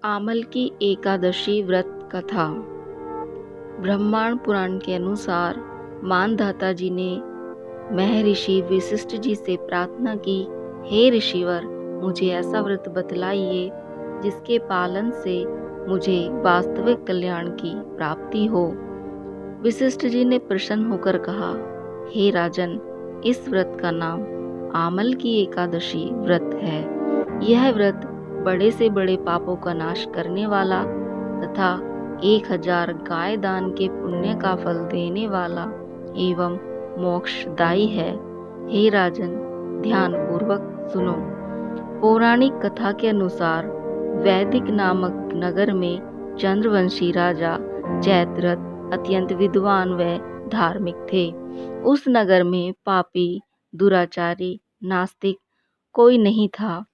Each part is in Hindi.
आमल की एकादशी व्रत कथा। ब्रह्मांड पुराण के अनुसार मानधाता जी ने महर्षि वशिष्ठ जी से प्रार्थना की, हे ऋषिवर, मुझे ऐसा व्रत बतलाइए जिसके पालन से मुझे वास्तविक कल्याण की प्राप्ति हो। वशिष्ठ जी ने प्रसन्न होकर कहा, हे राजन, इस व्रत का नाम आमल की एकादशी व्रत है। यह व्रत बड़े से बड़े पापों का नाश करने वाला तथा 1000 गाय दान के पुण्य का फल देने वाला एवं मोक्षदायी है। हे राजन, ध्यान पूर्वक सुनो। पौराणिक कथा के अनुसार वैदिक नामक नगर में चंद्रवंशी राजा जयद्रथ अत्यंत विद्वान व धार्मिक थे। उस नगर में पापी, दुराचारी, नास्तिक कोई नहीं था।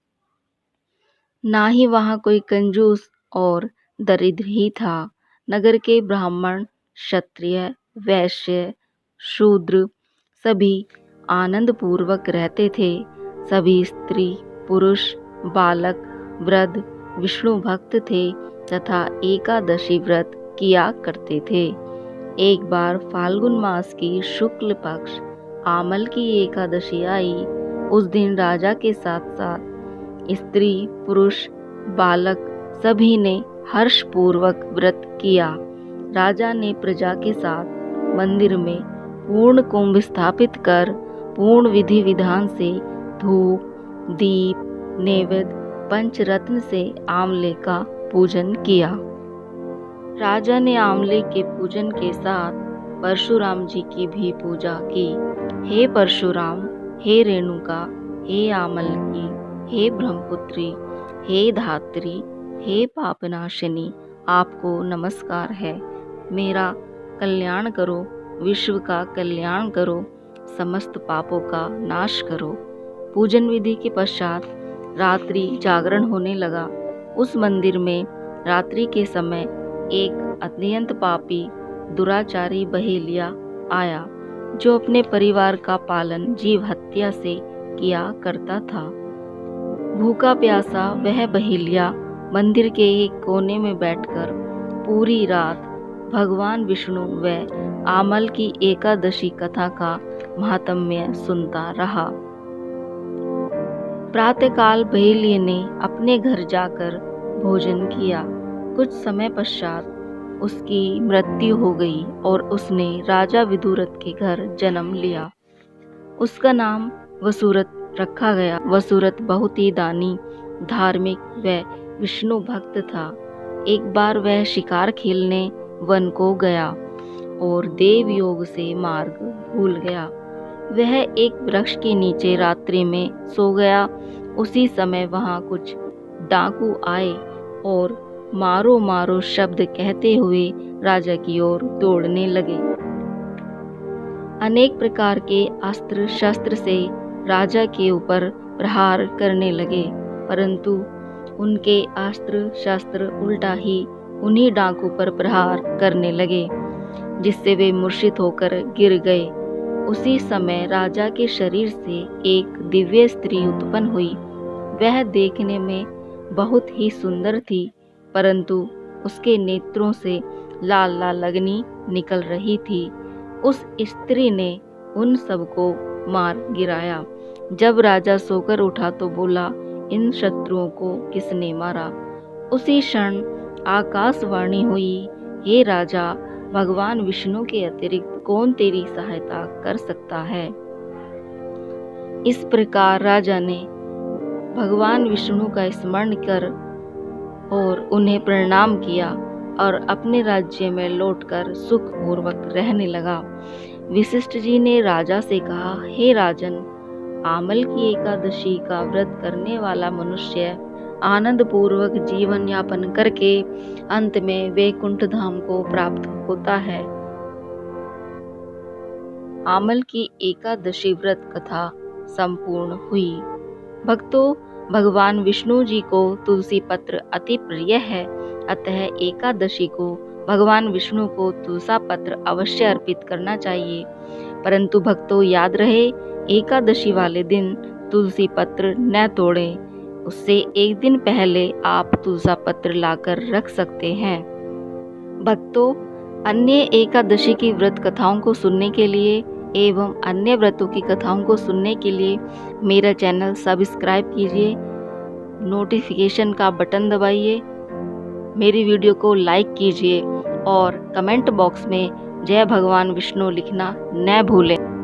ना ही वहाँ कोई कंजूस और दरिद्र ही था। नगर के ब्राह्मण, क्षत्रिय, वैश्य, शूद्र सभी आनंद पूर्वक रहते थे। सभी स्त्री, पुरुष, बालक, वृद्ध विष्णु भक्त थे तथा एकादशी व्रत किया करते थे। एक बार फाल्गुन मास की शुक्ल पक्ष आमल की एकादशी आई। उस दिन राजा के साथ साथ स्त्री, पुरुष, बालक सभी ने हर्षपूर्वक व्रत किया। राजा ने प्रजा के साथ मंदिर में पूर्ण कुंभ स्थापित कर पूर्ण विधि विधान से धूप, दीप, नैवेद्य, पंचरत्न से आंवले का पूजन किया। राजा ने आंवले के पूजन के साथ परशुराम जी की भी पूजा की। हे परशुराम, हे रेणुका, हे आमल की, हे ब्रह्मपुत्री, हे धात्री, हे पापनाशिनी, आपको नमस्कार है। मेरा कल्याण करो, विश्व का कल्याण करो, समस्त पापों का नाश करो। पूजन विधि के पश्चात रात्रि जागरण होने लगा। उस मंदिर में रात्रि के समय एक अत्यंत पापी, दुराचारी बहेलिया आया, जो अपने परिवार का पालन जीव हत्या से किया करता था। भूखा प्यासा वह बहेलिया मंदिर के एक कोने में बैठकर पूरी रात भगवान विष्णु व आमल की एकादशी कथा का महात्म्य सुनता रहा। प्रातःकाल बहेलिये ने अपने घर जाकर भोजन किया। कुछ समय पश्चात उसकी मृत्यु हो गई और उसने राजा विदुरथ के घर जन्म लिया। उसका नाम वसुरथ रखा गया। वसुरथ बहुत ही दानी, धार्मिक व विष्णु भक्त था। एक बार वह शिकार खेलने वन को गया और देव योग से मार्ग भूल गया। वह एक वृक्ष के नीचे रात्रि में सो गया। उसी समय वहां कुछ डाकू आए और मारो मारो शब्द कहते हुए राजा की ओर दौड़ने लगे। अनेक प्रकार के अस्त्र शस्त्र से राजा के ऊपर प्रहार करने लगे, परंतु उनके अस्त्र शस्त्र उल्टा ही उन्हीं डाकू पर प्रहार करने लगे, जिससे वे मूर्छित होकर गिर गए। उसी समय राजा के शरीर से एक दिव्य स्त्री उत्पन्न हुई। वह देखने में बहुत ही सुंदर थी, परंतु उसके नेत्रों से लाल लाल अग्नि निकल रही थी। उस स्त्री ने उन सबको मार गिराया। जब राजा सोकर उठा तो बोला, इन शत्रुओं को किसने मारा? उसी क्षण आकाशवाणी हुई, हे राजा, भगवान विष्णु के अतिरिक्त कौन तेरी सहायता कर सकता है? इस प्रकार राजा ने भगवान विष्णु का स्मरण कर और उन्हें प्रणाम किया और अपने राज्य में लौटकर सुखपूर्वक रहने लगा। वशिष्ठ जी ने राजा से कहा, हे राजन, आमल की एकादशी का व्रत करने वाला मनुष्य आनंद पूर्वक जीवन यापन करके अंत में वैकुंठ धाम को प्राप्त होता है। आमल की एकादशी व्रत कथा संपूर्ण हुई। भक्तों, भगवान विष्णु जी को तुलसी पत्र अति प्रिय है, अतः एकादशी को भगवान विष्णु को तुलसा पत्र अवश्य अर्पित करना चाहिए। परंतु भक्तों, याद रहे, एकादशी वाले दिन तुलसी पत्र न तोड़ें। उससे एक दिन पहले आप तुलसा पत्र लाकर रख सकते हैं। भक्तों, अन्य एकादशी की व्रत कथाओं को सुनने के लिए एवं अन्य व्रतों की कथाओं को सुनने के लिए मेरा चैनल सब्सक्राइब कीजिए, नोटिफिकेशन का बटन दबाइए, मेरी वीडियो को लाइक कीजिए और कमेंट बॉक्स में जय भगवान विष्णु लिखना न भूलें।